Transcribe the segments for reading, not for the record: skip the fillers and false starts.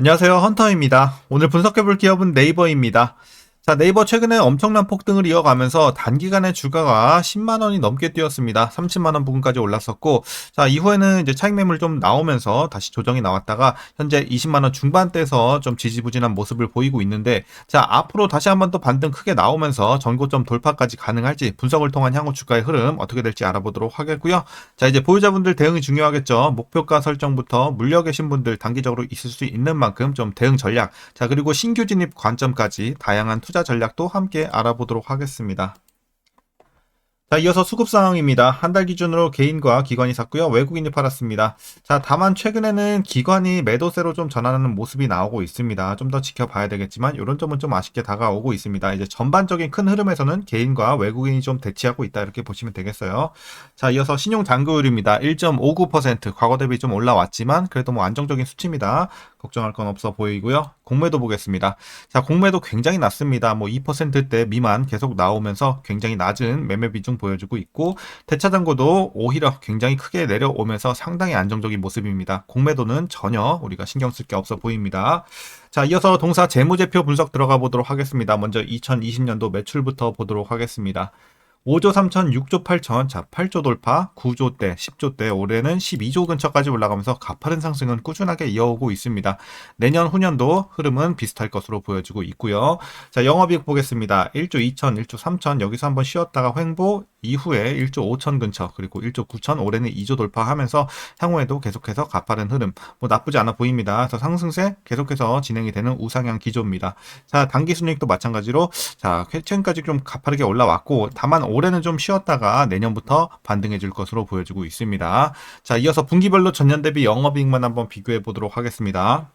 안녕하세요. 헌터입니다. 오늘 분석해볼 기업은 네이버입니다. 자, 네이버 최근에 엄청난 폭등을 이어가면서 단기간에 주가가 10만 원이 넘게 뛰었습니다. 30만 원 부근까지 올랐었고, 자, 이후에는 이제 차익 매물 좀 나오면서 다시 조정이 나왔다가 현재 20만 원 중반대에서 좀 지지부진한 모습을 보이고 있는데, 자, 앞으로 다시 한번 또 반등 크게 나오면서 전고점 돌파까지 가능할지 분석을 통한 향후 주가의 흐름 어떻게 될지 알아보도록 하겠고요. 자, 이제 보유자분들 대응이 중요하겠죠. 목표가 설정부터 물려 계신 분들 단기적으로 있을 수 있는 만큼 좀 대응 전략, 자, 그리고 신규 진입 관점까지 다양한 투자 전략도 함께 알아보도록 하겠습니다. 자, 이어서 수급 상황입니다. 한 달 기준으로 개인과 기관이 샀고요. 외국인이 팔았습니다. 자, 다만 최근에는 기관이 매도세로 좀 전환하는 모습이 나오고 있습니다. 좀 더 지켜봐야 되겠지만 이런 점은 좀 아쉽게 다가오고 있습니다. 이제 전반적인 큰 흐름에서는 개인과 외국인이 좀 대치하고 있다 이렇게 보시면 되겠어요. 자, 이어서 신용 잔고율입니다. 1.59%, 과거 대비 좀 올라왔지만 그래도 뭐 안정적인 수치입니다. 걱정할 건 없어 보이고요. 공매도 보겠습니다. 자, 공매도 굉장히 낮습니다. 뭐 2%대 미만 계속 나오면서 굉장히 낮은 매매 비중 보여주고 있고, 대차장고도 오히려 굉장히 크게 내려오면서 상당히 안정적인 모습입니다. 공매도는 전혀 우리가 신경 쓸 게 없어 보입니다. 자, 이어서 동사 재무제표 분석 들어가 보도록 하겠습니다. 먼저 2020년도 매출부터 보도록 하겠습니다. 5조 3천, 6조 8천, 자, 8조 돌파, 9조 대, 10조 대, 올해는 12조 근처까지 올라가면서 가파른 상승은 꾸준하게 이어오고 있습니다. 내년 후년도 흐름은 비슷할 것으로 보여지고 있고요. 자, 영업이익 보겠습니다. 1조 2천, 1조 3천, 여기서 한번 쉬었다가 횡보, 이후에 1조 5천 근처, 그리고 1조 9천, 올해는 2조 돌파하면서 향후에도 계속해서 가파른 흐름, 뭐 나쁘지 않아 보입니다. 그래서 상승세 계속해서 진행이 되는 우상향 기조입니다. 자, 단기 순이익도 마찬가지로, 자, 최근까지 좀 가파르게 올라왔고, 다만 올해는 좀 쉬었다가 내년부터 반등해 줄 것으로 보여지고 있습니다. 자, 이어서 분기별로 전년 대비 영업이익만 한번 비교해 보도록 하겠습니다.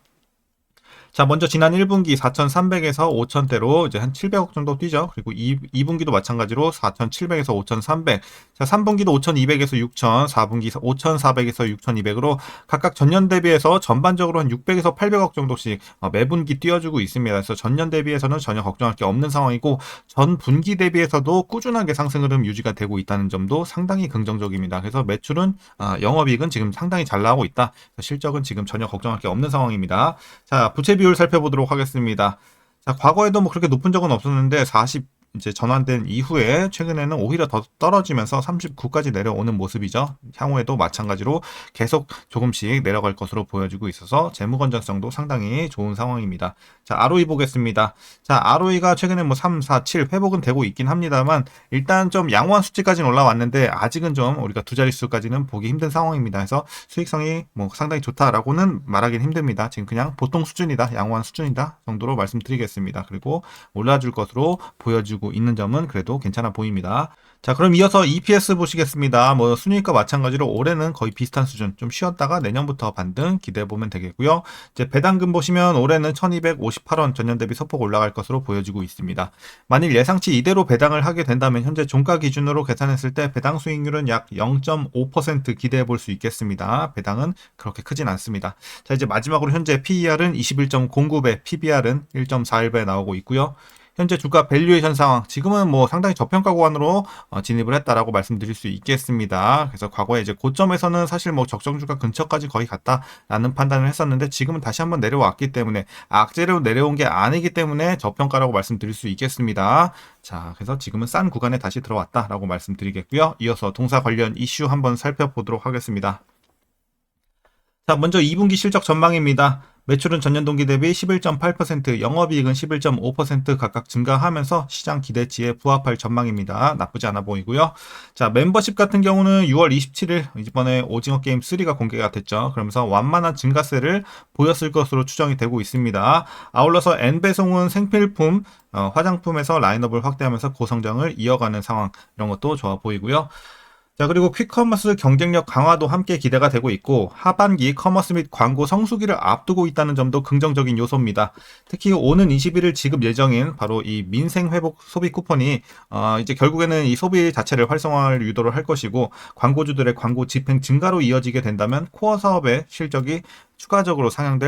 자, 먼저 지난 1분기 4,300에서 5,000대로 이제 한 700억 정도 뛰죠. 그리고 2분기도 마찬가지로 4,700에서 5,300. 자, 3분기도 5,200에서 6,000, 4분기 5,400에서 6,200으로 각각 전년 대비해서 전반적으로 한 600에서 800억 정도씩 매분기 띄워주고 있습니다. 그래서 전년 대비해서는 전혀 걱정할 게 없는 상황이고, 전 분기 대비해서도 꾸준하게 상승 흐름 유지가 되고 있다는 점도 상당히 긍정적입니다. 그래서 매출은 영업이익은 지금 상당히 잘 나오고 있다. 실적은 지금 전혀 걱정할 게 없는 상황입니다. 자, 부채 비율 살펴보도록 하겠습니다. 자, 과거에도 뭐 그렇게 높은 적은 없었는데 40 이제 전환된 이후에 최근에는 오히려 더 떨어지면서 39까지 내려오는 모습이죠. 향후에도 마찬가지로 계속 조금씩 내려갈 것으로 보여지고 있어서 재무 건전성도 상당히 좋은 상황입니다. 자, ROE 보겠습니다. 자, ROE가 최근에 뭐 3, 4, 7 회복은 되고 있긴 합니다만 일단 좀 양호한 수치까지는 올라왔는데 아직은 좀 우리가 두 자릿수까지는 보기 힘든 상황입니다. 그래서 수익성이 뭐 상당히 좋다라고는 말하기는 힘듭니다. 지금 그냥 보통 수준이다, 양호한 수준이다 정도로 말씀드리겠습니다. 그리고 올라줄 것으로 보여지고 있는 점은 그래도 괜찮아 보입니다. 자, 그럼 이어서 EPS 보시겠습니다. 뭐 순이익과 마찬가지로 올해는 거의 비슷한 수준, 좀 쉬었다가 내년부터 반등 기대해 보면 되겠고요. 이제 배당금 보시면 올해는 1258원 전년 대비 소폭 올라갈 것으로 보여지고 있습니다. 만일 예상치 이대로 배당을 하게 된다면 현재 종가 기준으로 계산했을 때 배당 수익률은 약 0.5% 기대해 볼 수 있겠습니다. 배당은 그렇게 크진 않습니다. 자, 이제 마지막으로 현재 PER은 21.09배, PBR은 1.41배 나오고 있고요. 현재 주가 밸류에이션 상황, 지금은 뭐 상당히 저평가 구간으로 진입을 했다라고 말씀드릴 수 있겠습니다. 그래서 과거에 이제 고점에서는 사실 뭐 적정주가 근처까지 거의 갔다라는 판단을 했었는데 지금은 다시 한번 내려왔기 때문에 악재로 내려온 게 아니기 때문에 저평가라고 말씀드릴 수 있겠습니다. 자, 그래서 지금은 싼 구간에 다시 들어왔다라고 말씀드리겠고요. 이어서 동사 관련 이슈 한번 살펴보도록 하겠습니다. 자, 먼저 2분기 실적 전망입니다. 매출은 전년 동기 대비 11.8%, 영업이익은 11.5% 각각 증가하면서 시장 기대치에 부합할 전망입니다. 나쁘지 않아 보이고요. 자, 멤버십 같은 경우는 6월 27일 이번에 오징어 게임 3가 공개가 됐죠. 그러면서 완만한 증가세를 보였을 것으로 추정이 되고 있습니다. 아울러서 N배송은 생필품, 화장품에서 라인업을 확대하면서 고성장을 이어가는 상황, 이런 것도 좋아 보이고요. 자, 그리고 퀵커머스 경쟁력 강화도 함께 기대가 되고 있고 하반기 커머스 및 광고 성수기를 앞두고 있다는 점도 긍정적인 요소입니다. 특히 오는 21일 지급 예정인 바로 이 민생 회복 소비 쿠폰이 이제 결국에는 이 소비 자체를 활성화를 유도를 할 것이고 광고주들의 광고 집행 증가로 이어지게 된다면 코어 사업의 실적이 추가적으로 상향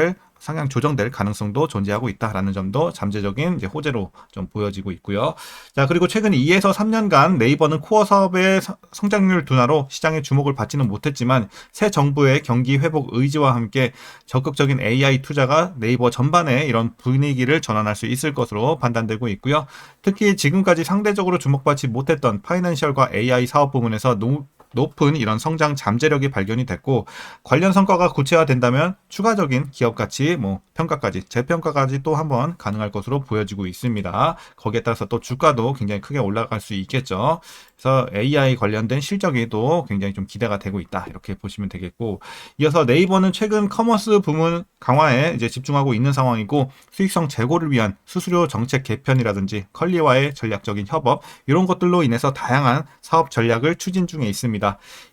조정될 가능성도 존재하고 있다라는 점도 잠재적인 이제 호재로 좀 보여지고 있고요. 자, 그리고 최근 2에서 3년간 네이버는 코어 사업의 성장률 둔화로 시장의 주목을 받지는 못했지만 새 정부의 경기 회복 의지와 함께 적극적인 AI 투자가 네이버 전반에 이런 분위기를 전환할 수 있을 것으로 판단되고 있고요. 특히 지금까지 상대적으로 주목받지 못했던 파이낸셜과 AI 사업 부문에서 높은 이런 성장 잠재력이 발견이 됐고, 관련 성과가 구체화된다면 추가적인 기업 가치, 평가까지, 재평가까지 또 한번 가능할 것으로 보여지고 있습니다. 거기에 따라서 또 주가도 굉장히 크게 올라갈 수 있겠죠. 그래서 AI 관련된 실적이 또 굉장히 좀 기대가 되고 있다, 이렇게 보시면 되겠고, 이어서 네이버는 최근 커머스 부문 강화에 이제 집중하고 있는 상황이고, 수익성 제고를 위한 수수료 정책 개편이라든지 컬리와의 전략적인 협업, 이런 것들로 인해서 다양한 사업 전략을 추진 중에 있습니다.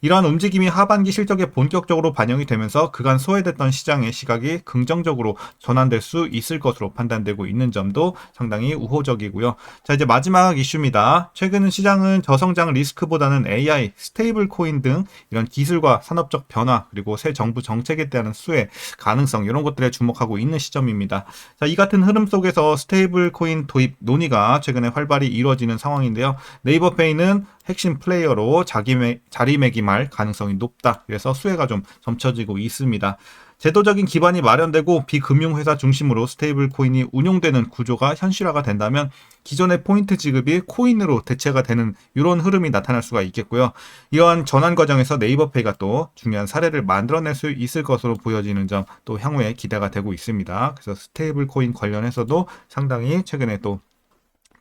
이러한 움직임이 하반기 실적에 본격적으로 반영이 되면서 그간 소외됐던 시장의 시각이 긍정적으로 전환될 수 있을 것으로 판단되고 있는 점도 상당히 우호적이고요. 자, 이제 마지막 이슈입니다. 최근 시장은 저성장 리스크보다는 AI, 스테이블 코인 등 이런 기술과 산업적 변화, 그리고 새 정부 정책에 대한 수혜 가능성, 이런 것들에 주목하고 있는 시점입니다. 자, 이 같은 흐름 속에서 스테이블 코인 도입 논의가 최근에 활발히 이루어지는 상황인데요. 네이버페이는 핵심 플레이어로 자리매김할 가능성이 높다. 그래서 수혜가 좀 점쳐지고 있습니다. 제도적인 기반이 마련되고 비금융회사 중심으로 스테이블 코인이 운용되는 구조가 현실화가 된다면 기존의 포인트 지급이 코인으로 대체가 되는 이런 흐름이 나타날 수가 있겠고요. 이러한 전환 과정에서 네이버페이가 또 중요한 사례를 만들어낼 수 있을 것으로 보여지는 점 또 향후에 기대가 되고 있습니다. 그래서 스테이블 코인 관련해서도 상당히 최근에 또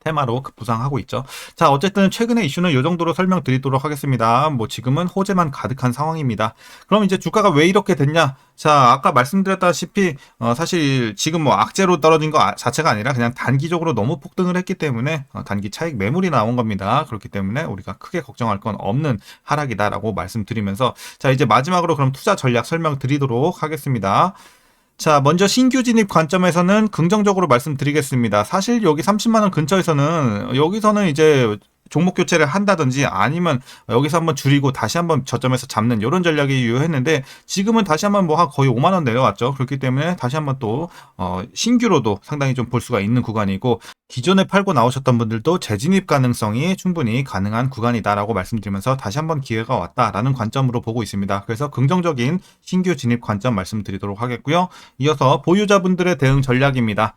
테마로 부상하고 있죠. 자, 어쨌든 최근의 이슈는 이 정도로 설명드리도록 하겠습니다. 지금은 호재만 가득한 상황입니다. 그럼 이제 주가가 왜 이렇게 됐냐? 자, 아까 말씀드렸다시피 사실 지금 악재로 떨어진 거 자체가 아니라 그냥 단기적으로 너무 폭등을 했기 때문에 단기 차익 매물이 나온 겁니다. 그렇기 때문에 우리가 크게 걱정할 건 없는 하락이다라고 말씀드리면서, 자, 이제 마지막으로 그럼 투자 전략 설명드리도록 하겠습니다. 자, 먼저 신규 진입 관점에서는 긍정적으로 말씀드리겠습니다. 사실 여기 30만 원 근처에서는 여기서는 이제 종목 교체를 한다든지 아니면 여기서 한번 줄이고 다시 한번 저점에서 잡는 이런 전략이 유효했는데, 지금은 다시 한번 거의 5만 원 내려왔죠. 그렇기 때문에 다시 한번 또 신규로도 상당히 좀 볼 수가 있는 구간이고, 기존에 팔고 나오셨던 분들도 재진입 가능성이 충분히 가능한 구간이다라고 말씀드리면서 다시 한번 기회가 왔다라는 관점으로 보고 있습니다. 그래서 긍정적인 신규 진입 관점 말씀드리도록 하겠고요. 이어서 보유자분들의 대응 전략입니다.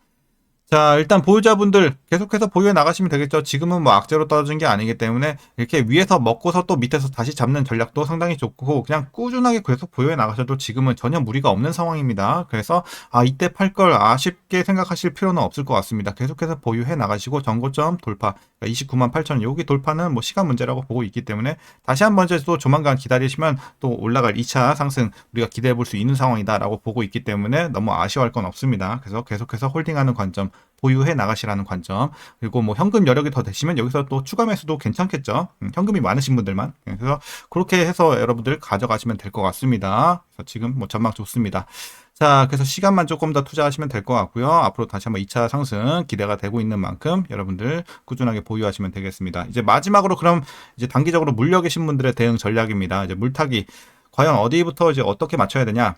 자, 일단 보유자분들 계속해서 보유해 나가시면 되겠죠. 지금은 악재로 떨어진 게 아니기 때문에 이렇게 위에서 먹고서 또 밑에서 다시 잡는 전략도 상당히 좋고, 그냥 꾸준하게 계속 보유해 나가셔도 지금은 전혀 무리가 없는 상황입니다. 그래서 이때 팔 걸 아쉽게 생각하실 필요는 없을 것 같습니다. 계속해서 보유해 나가시고 전고점 돌파, 29만 8천 여기 돌파는 시간 문제라고 보고 있기 때문에 다시 한번 또 조만간 기다리시면 또 올라갈 2차 상승 우리가 기대해 볼 수 있는 상황이다라고 보고 있기 때문에 너무 아쉬워할 건 없습니다. 그래서 계속해서 홀딩하는 관점, 보유해 나가시라는 관점, 그리고 현금 여력이 더 되시면 여기서 또 추가 매수도 괜찮겠죠. 현금이 많으신 분들만. 그래서 그렇게 해서 여러분들 가져가시면 될 것 같습니다. 그래서 지금 전망 좋습니다. 자, 그래서 시간만 조금 더 투자하시면 될 것 같고요. 앞으로 다시 한번 2차 상승 기대가 되고 있는 만큼 여러분들 꾸준하게 보유하시면 되겠습니다. 이제 마지막으로 그럼 이제 단기적으로 물려 계신 분들의 대응 전략입니다. 이제 물타기 과연 어디부터 이제 어떻게 맞춰야 되냐?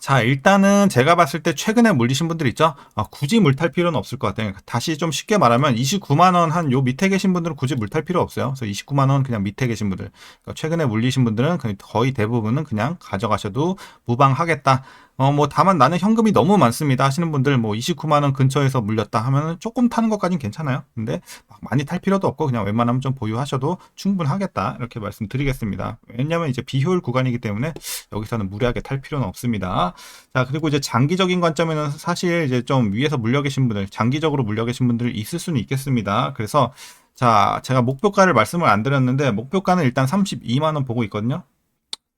자, 일단은 제가 봤을 때 최근에 물리신 분들 있죠? 굳이 물탈 필요는 없을 것 같아요. 다시 좀 쉽게 말하면 29만 원 한 요 밑에 계신 분들은 굳이 물탈 필요 없어요. 그래서 29만 원 그냥 밑에 계신 분들, 그러니까 최근에 물리신 분들은 거의 대부분은 그냥 가져가셔도 무방하겠다. 다만 나는 현금이 너무 많습니다 하시는 분들 29만 원 근처에서 물렸다 하면은 조금 타는 것까지는 괜찮아요. 근데 많이 탈 필요도 없고 그냥 웬만하면 좀 보유하셔도 충분하겠다, 이렇게 말씀드리겠습니다. 왜냐면 이제 비효율 구간이기 때문에 여기서는 무리하게 탈 필요는 없습니다. 자, 그리고 이제 장기적인 관점에는 사실 이제 좀 위에서 물려 계신 분들, 장기적으로 물려 계신 분들이 있을 수는 있겠습니다. 그래서 자, 제가 목표가를 말씀을 안 드렸는데 목표가는 일단 32만 원 보고 있거든요.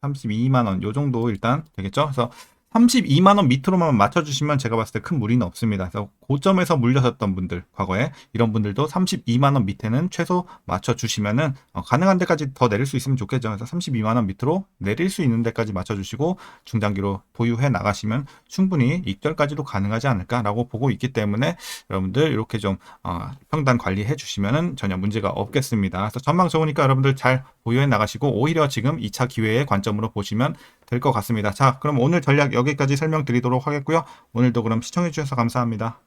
32만 원 요 정도 일단 되겠죠. 그래서 32만 원 밑으로만 맞춰주시면 제가 봤을 때 큰 무리는 없습니다. 그래서 고점에서 물려셨던 분들, 과거에 이런 분들도 32만 원 밑에는 최소 맞춰주시면은 가능한 데까지 더 내릴 수 있으면 좋겠죠. 그래서 32만 원 밑으로 내릴 수 있는 데까지 맞춰주시고 중장기로 보유해 나가시면 충분히 익절까지도 가능하지 않을까라고 보고 있기 때문에 여러분들 이렇게 좀 평단 관리해 주시면은 전혀 문제가 없겠습니다. 그래서 전망 좋으니까 여러분들 잘 보유해 나가시고 오히려 지금 2차 기회의 관점으로 보시면 될 것 같습니다. 자, 그럼 오늘 전략 여기 여기까지 설명드리도록 하겠고요. 오늘도 그럼 시청해주셔서 감사합니다.